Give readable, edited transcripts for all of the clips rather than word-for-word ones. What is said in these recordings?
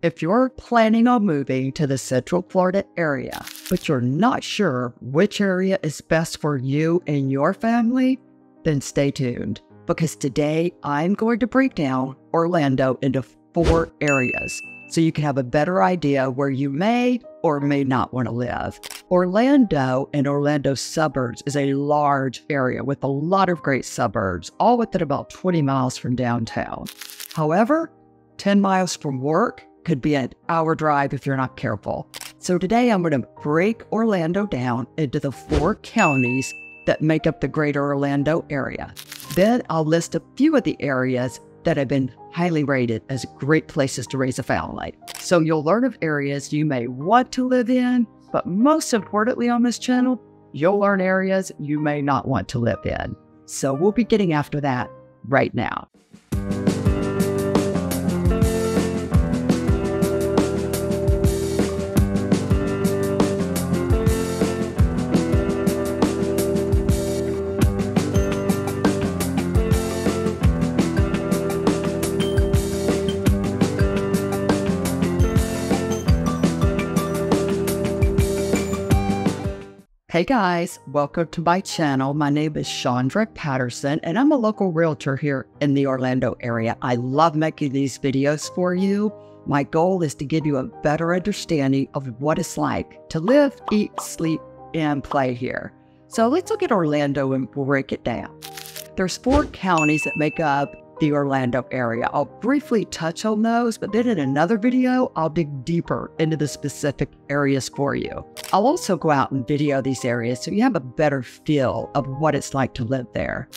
If you're planning on moving to the Central Florida area, but you're not sure which area is best for you and your family, then stay tuned, because today I'm going to break down Orlando into 4 areas so you can have a better idea where you may or may not want to live. Orlando and Orlando suburbs is a large area with a lot of great suburbs, all within about 20 miles from downtown. However, 10 miles from work could be an hour drive if you're not careful. So today I'm going to break Orlando down into the 4 counties that make up the greater Orlando area. Then I'll list a few of the areas that have been highly rated as great places to raise a family. So you'll learn of areas you may want to live in, but most importantly on this channel, you'll learn areas you may not want to live in. So we'll be getting after that right now. Hey guys, welcome to my channel. My name is Chandra Patterson and I'm a local realtor here in the Orlando area. I love making these videos for you. My goal is to give you a better understanding of what it's like to live, eat, sleep, and play here. So let's look at Orlando and break it down. There's 4 counties that make up the Orlando area. I'll briefly touch on those, but then in another video, I'll dig deeper into the specific areas for you. I'll also go out and video these areas so you have a better feel of what it's like to live there.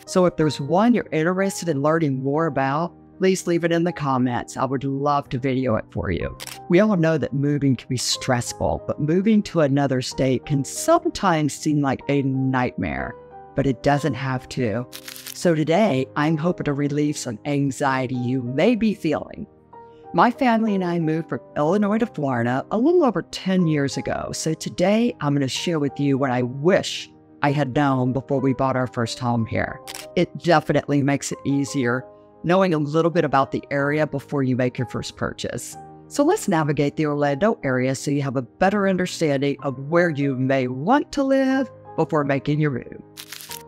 So if there's one you're interested in learning more about, please leave it in the comments. I would love to video it for you. We all know that moving can be stressful, but moving to another state can sometimes seem like a nightmare, but it doesn't have to. So today, I'm hoping to relieve some anxiety you may be feeling. My family and I moved from Illinois to Florida a little over 10 years ago. So today, I'm going to share with you what I wish I had known before we bought our first home here. It definitely makes it easier knowing a little bit about the area before you make your first purchase. So let's navigate the Orlando area so you have a better understanding of where you may want to live before making your move.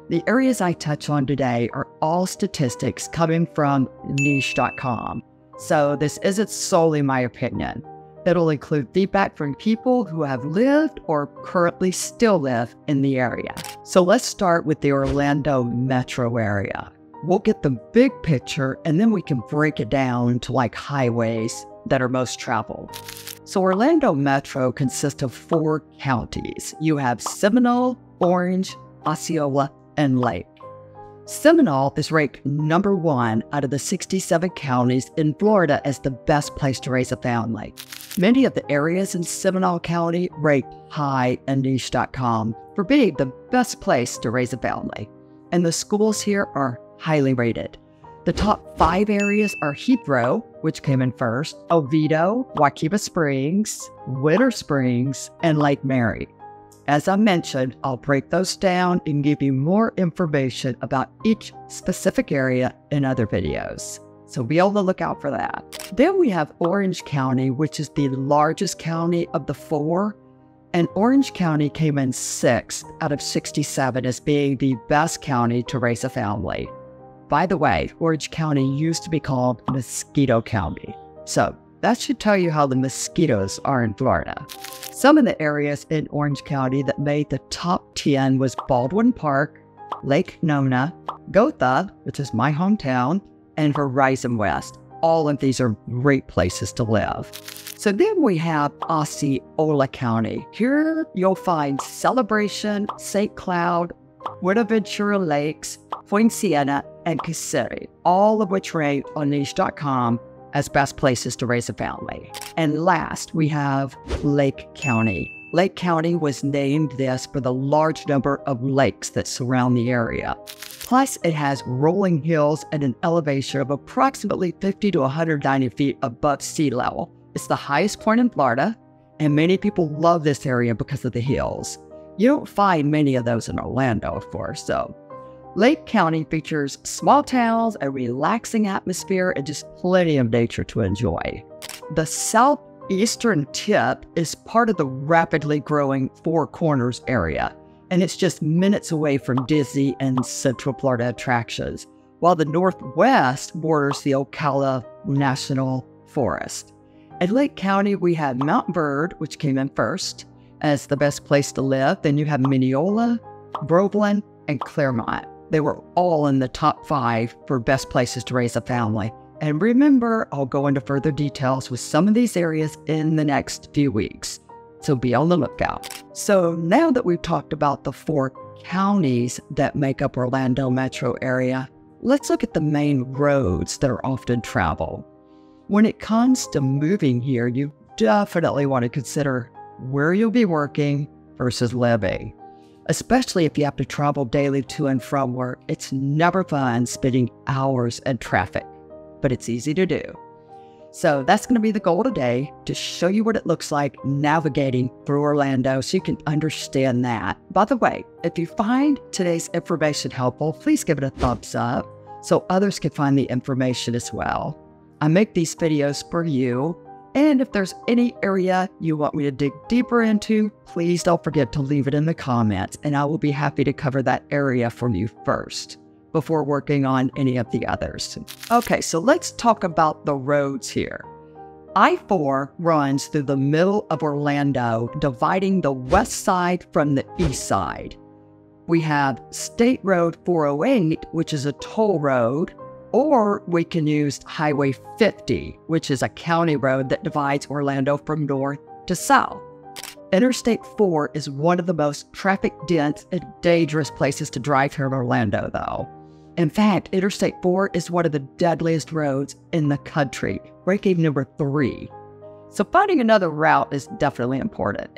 The areas I touch on today are all statistics coming from niche.com. So this isn't solely my opinion. It'll include feedback from people who have lived or currently still live in the area. So let's start with the Orlando metro area. We'll get the big picture and then we can break it down to like highways that are most traveled. So Orlando metro consists of 4 counties. You have Seminole, Orange, Osceola, and Lake. Seminole is ranked number 1 out of the 67 counties in Florida as the best place to raise a family. Many of the areas in Seminole County rank high in niche.com for being the best place to raise a family. And the schools here are highly rated. The top 5 areas are Heathrow, which came in first, Oviedo, Waukeba Springs, Winter Springs, and Lake Mary. As I mentioned, I'll break those down and give you more information about each specific area in other videos. So be on the lookout for that. Then we have Orange County, which is the largest county of the 4. And Orange County came in 6th out of 67 as being the best county to raise a family. By the way, Orange County used to be called Mosquito County. So that should tell you how the mosquitoes are in Florida. Some of the areas in Orange County that made the top 10 was Baldwin Park, Lake Nona, Gotha, which is my hometown, and Horizon West. All of these are great places to live. So then we have Osceola County. Here you'll find Celebration, St. Cloud, Buenaventura Lakes, Poinciana, and Kissimmee, all of which rank on niche.com as best places to raise a family. And last, we have Lake County. Lake County was named this for the large number of lakes that surround the area. Plus, it has rolling hills and an elevation of approximately 50 to 190 feet above sea level. It's the highest point in Florida, and many people love this area because of the hills. You don't find many of those in Orlando, of course, so. Lake County features small towns, a relaxing atmosphere, and just plenty of nature to enjoy. the southeastern tip is part of the rapidly growing Four Corners area, and it's just minutes away from Disney and Central Florida attractions, while the northwest borders the Ocala National Forest. At Lake County, we have Mount Bird, which came in first as the best place to live. Then you have Mineola, Groveland, and Claremont. They were all in the top 5 for best places to raise a family. And remember, I'll go into further details with some of these areas in the next few weeks, so be on the lookout. So now that we've talked about the 4 counties that make up Orlando metro area, let's look at the main roads that are often traveled. When it comes to moving here, you definitely want to consider where you'll be working versus living. Especially if you have to travel daily to and from work, it's never fun spending hours in traffic, but it's easy to do. So that's going to be the goal today, to show you what it looks like navigating through Orlando so you can understand that. By the way, if you find today's information helpful, please give it a thumbs up so others can find the information as well. I make these videos for you, and if there's any area you want me to dig deeper into, please don't forget to leave it in the comments, and I will be happy to cover that area for you first, before working on any of the others. Okay, so let's talk about the roads here. I-4 runs through the middle of Orlando, dividing the west side from the east side. We have State Road 408, which is a toll road, or we can use Highway 50, which is a county road that divides Orlando from north to south. Interstate 4 is one of the most traffic-dense and dangerous places to drive here in Orlando, though. In fact, Interstate 4 is one of the deadliest roads in the country, ranking number 3. So finding another route is definitely important.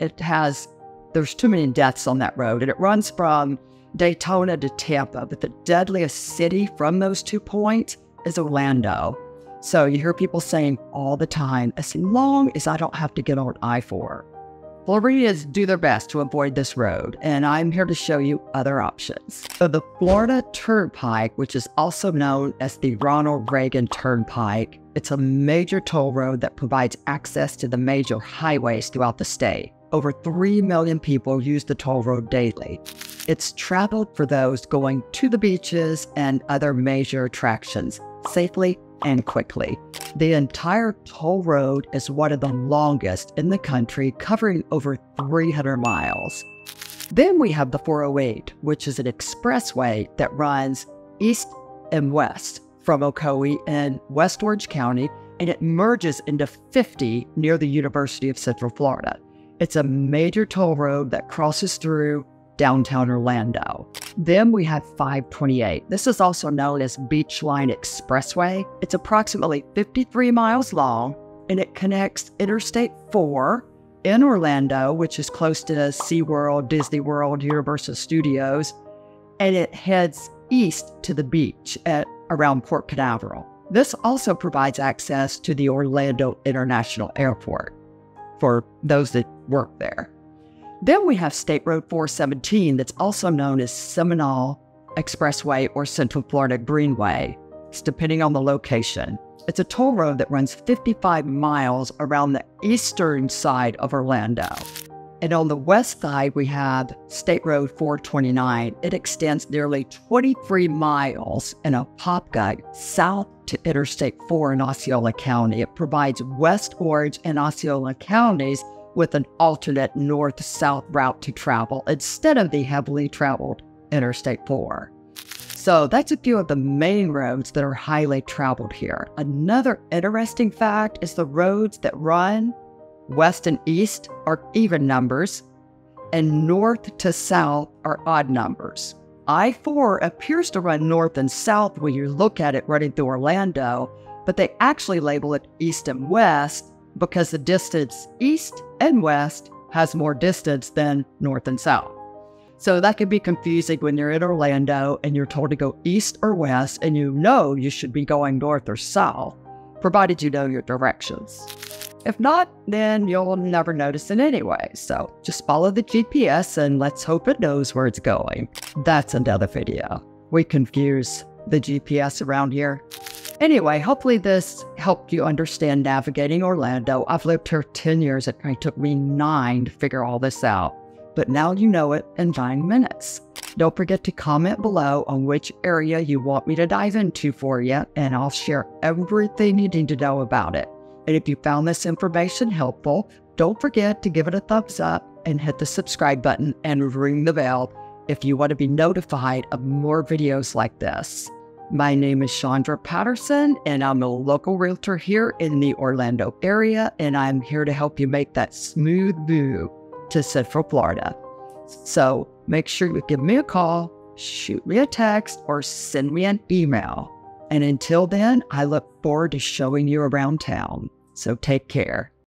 There's too many deaths on that road, and it runs from Daytona to Tampa, but the deadliest city from those 2 points is Orlando. So you hear people saying all the time, as long as I don't have to get on I-4. Floridians do their best to avoid this road, and I'm here to show you other options. So the Florida Turnpike, which is also known as the Ronald Reagan Turnpike, it's a major toll road that provides access to the major highways throughout the state. Over 3 million people use the toll road daily. It's traveled for those going to the beaches and other major attractions safely and quickly. The entire toll road is one of the longest in the country, covering over 300 miles. Then we have the 408, which is an expressway that runs east and west from Ocoee in West Orange County, and it merges into 50 near the University of Central Florida. It's a major toll road that crosses through downtown Orlando. Then we have 528. This is also known as Beachline Expressway. It's approximately 53 miles long, and it connects Interstate 4 in Orlando, which is close to SeaWorld, Disney World, Universal Studios, and it heads east to the beach around Port Canaveral. This also provides access to the Orlando International Airport for those that work there. Then we have State Road 417, that's also known as Seminole Expressway or Central Florida Greenway. It's depending on the location. It's a toll road that runs 55 miles around the eastern side of Orlando. And on the west side, we have State Road 429. It extends nearly 23 miles in a pop gut south to Interstate 4 in Osceola County. It provides West Orange and Osceola counties with an alternate north-south route to travel instead of the heavily traveled Interstate 4. So that's a few of the main roads that are highly traveled here. Another interesting fact is the roads that run west and east are even numbers, and north to south are odd numbers. I-4 appears to run north and south when you look at it running through Orlando, but they actually label it east and west because the distance east and west has more distance than north and south. So that can be confusing when you're in Orlando and you're told to go east or west, and you know you should be going north or south, provided you know your directions. If not, then you'll never notice it anyway. So just follow the GPS and let's hope it knows where it's going. That's another video. We confuse the GPS around here. Anyway, hopefully this helped you understand navigating Orlando. I've lived here 10 years. It took me 9 to figure all this out. But now you know it in 9 minutes. Don't forget to comment below on which area you want me to dive into for you, and I'll share everything you need to know about it. And if you found this information helpful, don't forget to give it a thumbs up and hit the subscribe button and ring the bell if you want to be notified of more videos like this. My name is Chandra Patterson, and I'm a local realtor here in the Orlando area, and I'm here to help you make that smooth move to Central Florida. So make sure you give me a call, shoot me a text, or send me an email. And until then, I look forward to showing you around town. So take care.